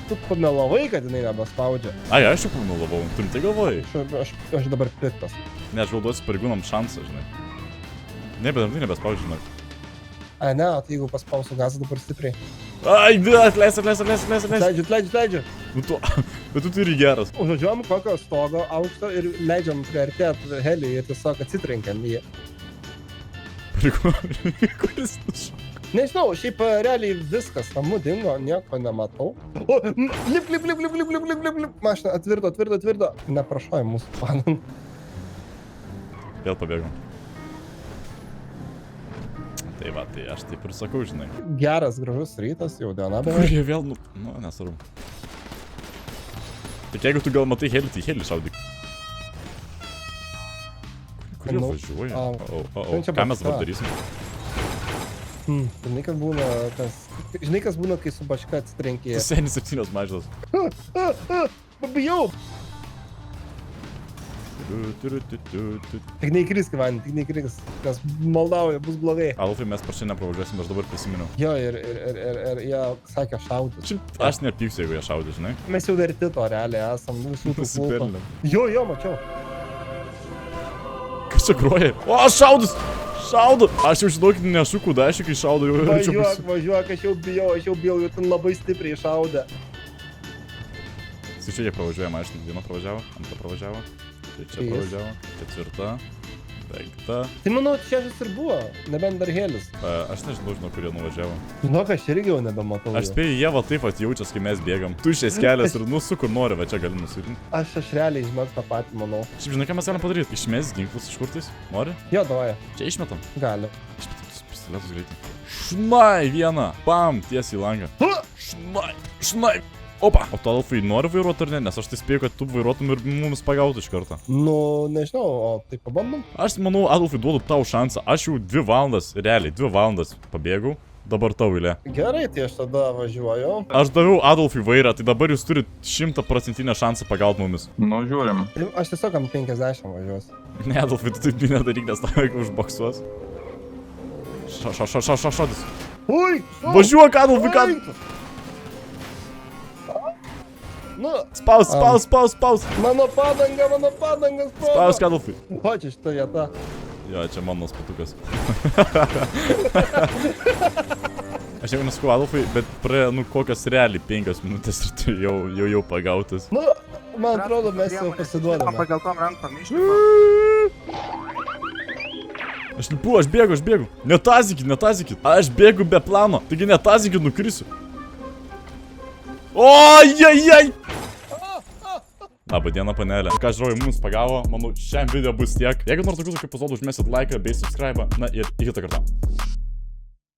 Tu pamelavai, kad jinai nebespaudžia. Ai, aš jau pamelavau. Tu tai galvoji? Aš dabar piktas. Ne, aš galduosiu pareigūnam šansą, žinai. Ne, bet tai nebespaudžia, žinai. Ai, ne, tai jeigu paspausiu gazą dabar stipriai. Ai, atleis. Leidžiu. Nu tu, Bet tu turi geras. Užvažiuojam kokio stogo aukšto ir leidžiam priartėti helį ir tiesiog atsitrenkiam jį. Kuris nušau? Nežinau, šiaip realiai viskas tamu dingo, nieko nematau. O, lip. Mašina atvirto. Neprašoja mūsų panan. Vėl pabėgom. Tai va, tai aš taip ir sakau, žinai. Geras, gražus rytas, jau diena beveik. Kurie vėl, nu, nesvarbu. Tik jeigu tu gal matai helį, tai helį šaudyk. Kurie važiuoja? Ką mes dabar darysim? Žinai, kas būna, kai su bačka atsitrenkė. Tu senis 7 mažas. Pabijau! Tik neįkris, Kivan, tik neįkris, nes maldauja, bus blogai. Alfai, mes prašai nepravažiuosim, aš dabar prisiminiau. Jo, ir jie sakė šaudyti. Šiaip aš nepyksiu, jeigu jie šaudė, žinai. Mes jau verti to realiai esam, visų tų kulpų. Nusipelnėm. Jo, mačiau. Kas čia groja? O, šaudus! Šaudu! Aš jau žinokit nešu kudašį, kai šaudu jau verčiau. Važiuok, aš jau bijau, jau ten labai stipriai šaudė. Čia jie pravažiuoja mašiną, vieną pravažiavo, antrą pravažiavo. Tai čia pravažiavo, 4, 5. Tai manau, čia ir buvo, nebent dar helis. Aš nežinau, kurie nuvažiavo. Žinok, aš irgi jau nebematau. Aš spėjau, jie va taip atjaučias, kai mes bėgam. Tu išės kelias ir nusu, kur nori, va čia gali nusudinti. Aš realiai žinok tą patį manau. Šiaip žinai, ką mes galim padaryti? Išmės ginklus iš kurtais? Nori? Jo, davai. Čia išmetam. Gali. Išmetam tus pistoletus greitai. Šnai vieną! Pam! Tiesiai į langą. Šnai! Opa! O tu Adolfai nori vairuoti ar ne? Nes aš tai spėjau, kad tu vairuotum ir mums pagautų iš karto. Nu, nežinau, o tai pabandom? Aš manau, Adolfai duodu tau šansą. Aš jau 2 valandas, realiai 2 valandas pabėgau. Dabar tau eilė. Gerai, tai aš tada važiuoju. Aš daviau Adolfui vairą, tai dabar jūs turite 100% šansą pagauti mumis. Nu, žiūrim. Aš tiesiog ant 50 važiuosiu. Ne, Adolfai, tu taip nedaryk, nes tau jeigu užboksuos. Šaudys. Ui! Važiuok, Adolfai, ką? Nu, Spaus. Mano padanga, Spaus, Adolfai. O, čia šitą vietą. Jo, čia mano spatukas. Aš jau nesakau Adolfai, bet praėjo, kokios realiai 5 minutės ir tu jau pagautas. Nu, man atrodo, mes jau pasiduodame. Pagal tom rankom išlipa. Aš lipu, aš bėgu. Netazykit. Aš bėgu be plano. Taigi netazykit, nukrisiu. Ojajaj! Labą dieną, panelė. Ką žiūrėjau, mums pagavo. Manau, šiam video bus tiek. Jeigu nors tokių epizodų, užmesit laiką bei subscribe. Na ir iki kitą kartą.